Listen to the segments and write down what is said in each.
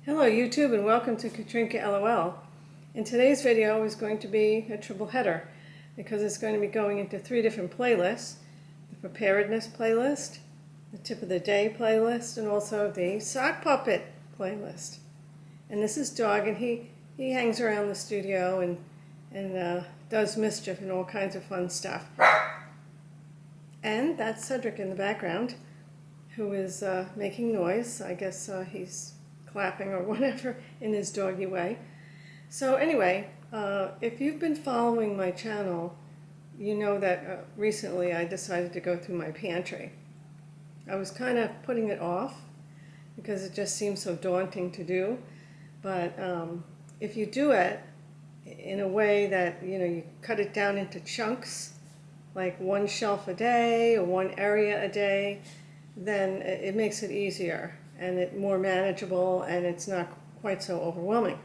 Hello YouTube and welcome to Katrinka LOL. In today's video is going to be a triple header because it's going to be going into 3 different playlists. The Preparedness playlist, the Tip of the Day playlist, and also the Sock Puppet playlist. And this is Dog, and he hangs around the studio and does mischief and all kinds of fun stuff. And that's Cedric in the background, who is making noise. I guess he's clapping or whatever in his doggy way. So anyway, if you've been following my channel, you know that recently I decided to go through my pantry. I was kind of putting it off because it just seems so daunting to do, but if you do it in a way that you cut it down into chunks, like 1 shelf a day or 1 area a day, then it makes it easier and it's more manageable and it's not quite so overwhelming.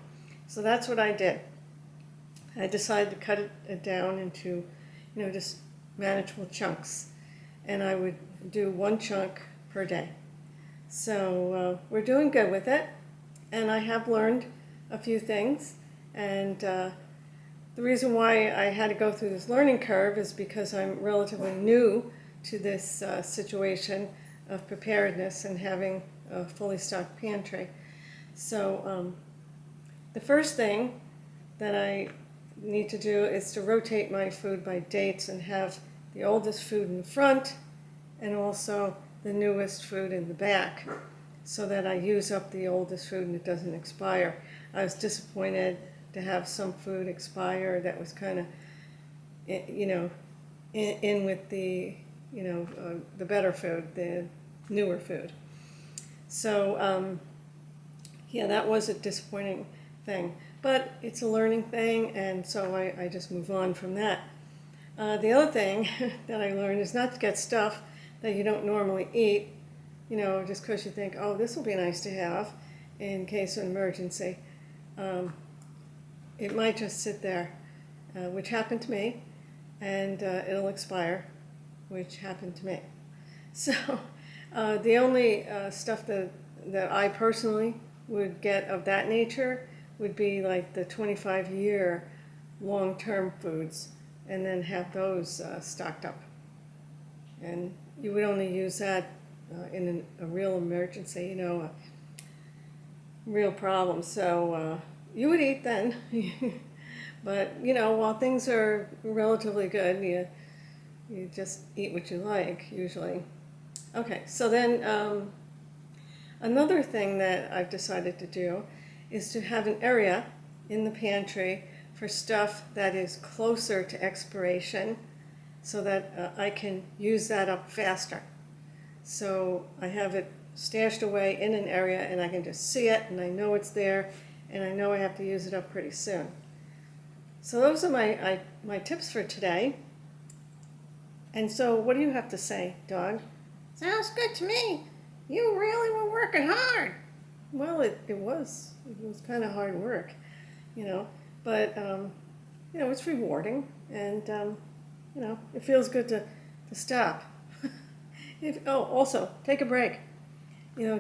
So that's what I did. I decided to cut it down into just manageable chunks, and I would do 1 chunk per day. So we're doing good with it, and I have learned a few things, and the reason why I had to go through this learning curve is because I'm relatively new to this situation of preparedness and having a fully stocked pantry. So the first thing that I need to do is to rotate my food by dates and have the oldest food in the front and also the newest food in the back, so that I use up the oldest food and it doesn't expire. I was disappointed to have some food expire that was kind of in with the the better food, the newer food. So yeah, that was a disappointing thing, but it's a learning thing, and so I just move on from that. The other thing that I learned is not to get stuff that you don't normally eat, just because you think, oh, this will be nice to have in case of emergency. It might just sit there, which happened to me, and it'll expire, which happened to me. So the only stuff that I personally would get of that nature would be like the 25-year long-term foods, and then have those stocked up. And you would only use that in a real emergency, a real problem. So you would eat then. But while things are relatively good, you just eat what you like usually. Okay, so then another thing that I've decided to do is to have an area in the pantry for stuff that is closer to expiration, so that I can use that up faster. So I have it stashed away in an area and I can just see it and I know it's there and I know I have to use it up pretty soon. So those are my tips for today. And so what do you have to say, Dog? Sounds good to me. You really were working hard. Well, it was kind of hard work, but it's rewarding, and it feels good to stop. Also take a break.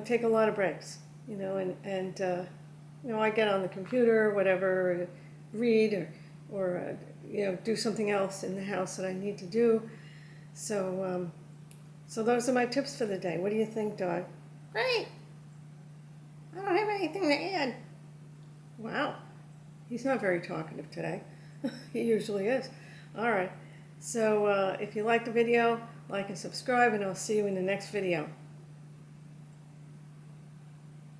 Take a lot of breaks. And I get on the computer, or whatever, read or do something else in the house that I need to do. So so those are my tips for the day. What do you think, Dog? Great. I don't have anything to add. Wow, he's not very talkative today. He usually is. All right, so if you like the video, like and subscribe, and I'll see you in the next video.